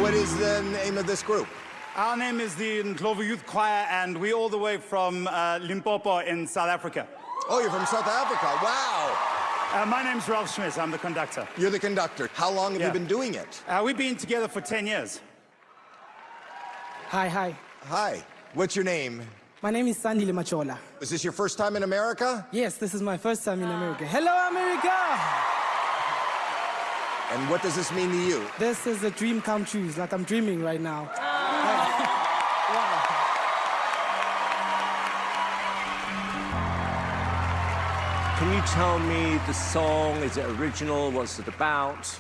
what is the name of this group? Our name is the Ndlovu Youth Choir, and we're all the way from Limpopo in South Africa. Oh, you're from South Africa. Wow. My name's Ralph Schmitz. I'm the conductor. You're the conductor. How long have you been doing it? We've been together for 10 years. Hi. Hi. What's your name? My name is Sandile Machola. Is this your first time in America? Yes, this is my first time in America. Hello, America! And what does this mean to you? This is a dream come true. It's like I'm dreaming right now. Can you tell me the song? Is it original? What's it about?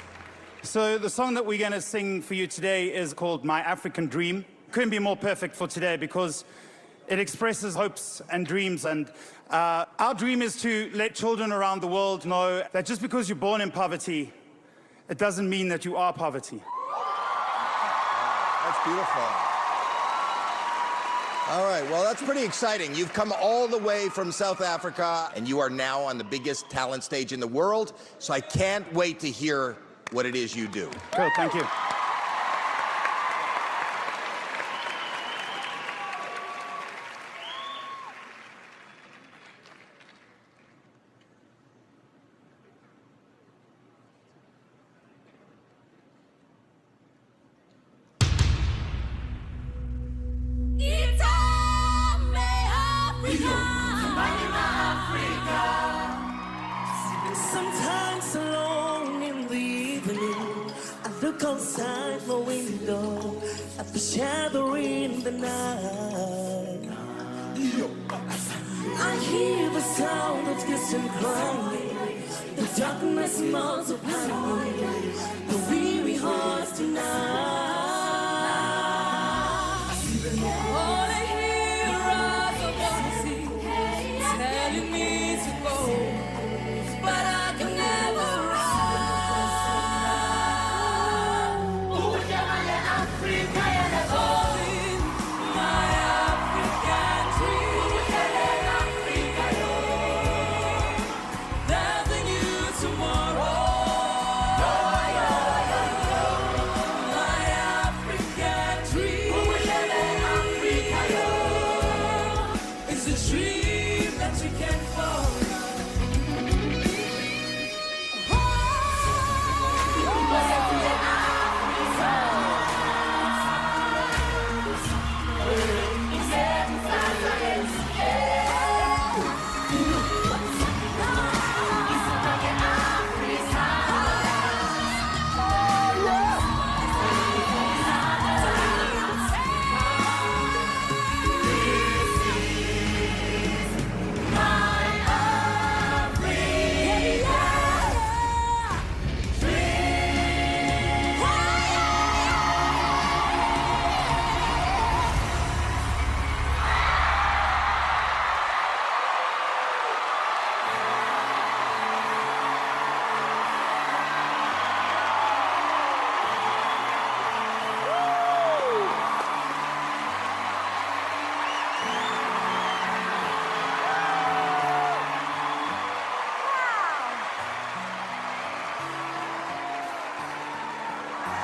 So the song that we're going to sing for you today is called My African Dream. Couldn't be more perfect for today because it expresses hopes and dreams. And our dream is to let children around the world know that just because you're born in poverty, it doesn't mean that you are poverty. That's beautiful. All right, well, that's pretty exciting. You've come all the way from South Africa, and you are now on the biggest talent stage in the world, so I can't wait to hear what it is you do. Cool, thank you. Sometimes alone in the evening, I look outside my window at the shadow in the night. I hear the sound of distant crying, the darkness multiplying, the weary hearts tonight. All I hear are the voices telling me to go, but I can never run. Oh, yeah, my Africa, yeah, calling my African dream. Yeah, Africa, there's a new tomorrow. My African dream. Yeah, Africa, is a dream that you can follow.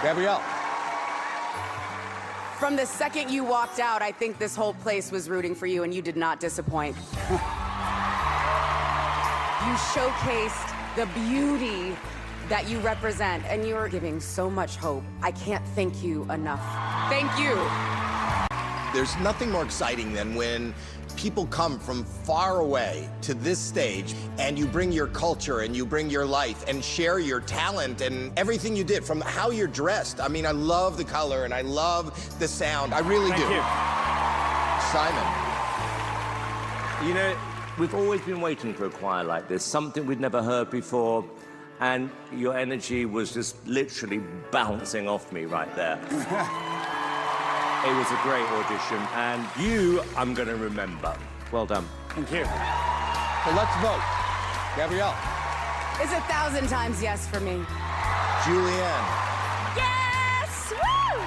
Gabrielle. From the second you walked out, I think this whole place was rooting for you, and you did not disappoint. You showcased the beauty that you represent, and you're giving so much hope. I can't thank you enough. Thank you. There's nothing more exciting than when people come from far away to this stage and you bring your culture and you bring your life and share your talent and everything you did, from how you're dressed. I mean, I love the color and I love the sound. I really do. Thank you. Simon. You know, we've always been waiting for a choir like this, something we'd never heard before, and your energy was just literally bouncing off me right there. It was a great audition, and you, I'm going to remember. Well done. Thank you. So let's vote. Gabrielle. It's 1,000 times yes for me. Julianne. Yes! Woo!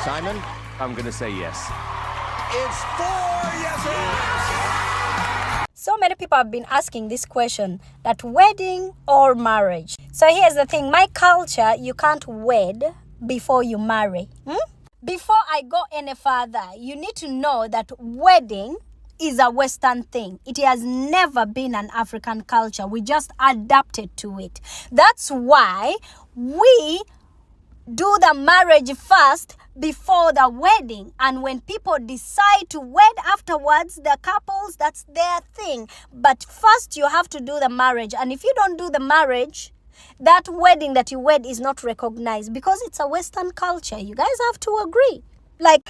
Simon. I'm going to say yes. It's 4 yeses! So many people have been asking this question, that wedding or marriage. So here's the thing, my culture, you can't wed before you marry? Before I go any further, you need to know that wedding is a Western thing. It has never been an African culture. We just adapted to it. That's why we do the marriage first before the wedding. And when people decide to wed afterwards, the couples, that's their thing. But first you have to do the marriage. And if you don't do the marriage, that wedding that you wed is not recognized because it's a Western culture. You guys have to agree.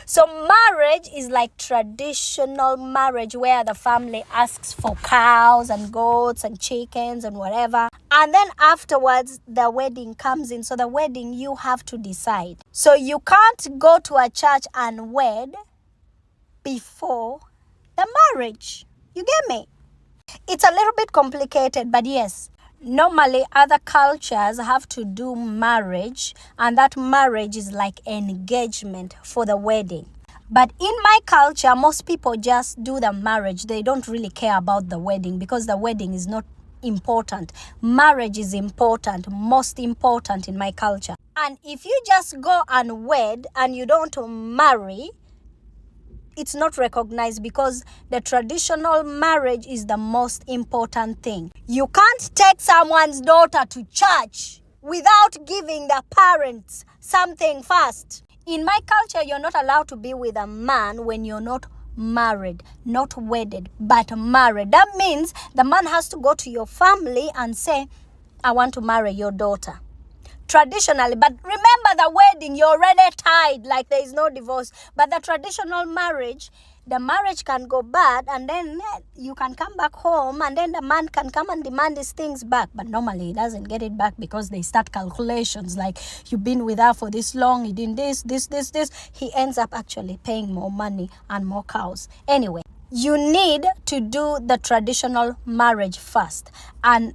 So marriage is like traditional marriage where the family asks for cows and goats and chickens and whatever. And then afterwards, the wedding comes in. So the wedding, you have to decide. So you can't go to a church and wed before the marriage. You get me? It's a little bit complicated, but yes. Normally, other cultures have to do marriage, and that marriage is like engagement for the wedding. But in my culture, most people just do the marriage. They don't really care about the wedding because the wedding is not important. Marriage is important, most important in my culture. And if you just go and wed and you don't marry, it's not recognized because the traditional marriage is the most important thing. You can't take someone's daughter to church without giving the parents something first. In my culture, you're not allowed to be with a man when you're not married, not wedded, but married. That means the man has to go to your family and say, I want to marry your daughter. Traditionally, but remember the wedding, you're already tied, like there is no divorce. But the traditional marriage, the marriage can go bad and then you can come back home and then the man can come and demand his things back. But normally he doesn't get it back because they start calculations like you've been with her for this long, he did this. He ends up actually paying more money and more cows. Anyway, you need to do the traditional marriage first. And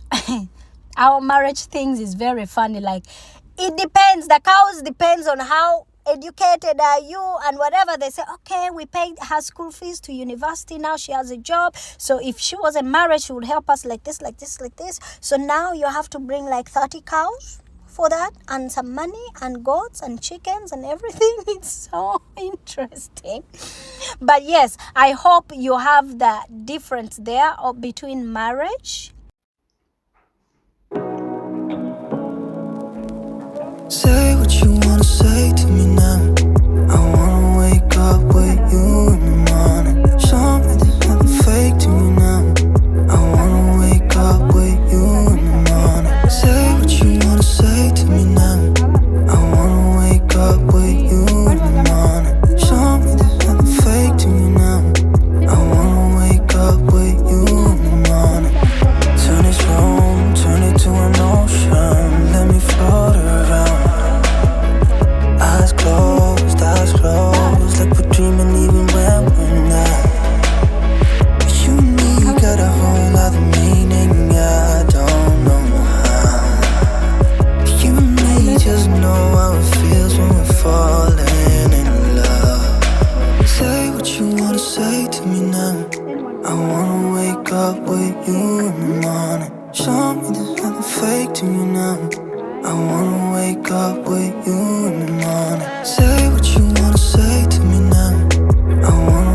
our marriage things is very funny. Like, it depends. The cows depends on how educated are you and whatever. They say, okay, we paid her school fees to university. Now she has a job. So if she wasn't married, she would help us like this. So now you have to bring like 30 cows for that and some money and goats and chickens and everything. It's so interesting. But yes, I hope you have the difference there between marriage. Say what you wanna say to me now. I wanna wake up with you in the morning. Show me there's nothing fake to me now. I wanna wake up with you in the morning. Say what you wanna say to me now. I wanna wake up with you in the morning. Show me there's nothing fake to me now. I wanna wake up with you in the morning. Turn this room, turn it to an ocean. Let me float around. Eyes closed, like we're dreaming even when we're not. You and me got a whole other meaning, I don't know how. You and me just know how it feels when we're falling in love. Say what you wanna say to me now. I wanna wake up with you in the morning. Show me there's nothing fake to me now. I wanna wake up with you in the morning. Say what you wanna say to me now. I wanna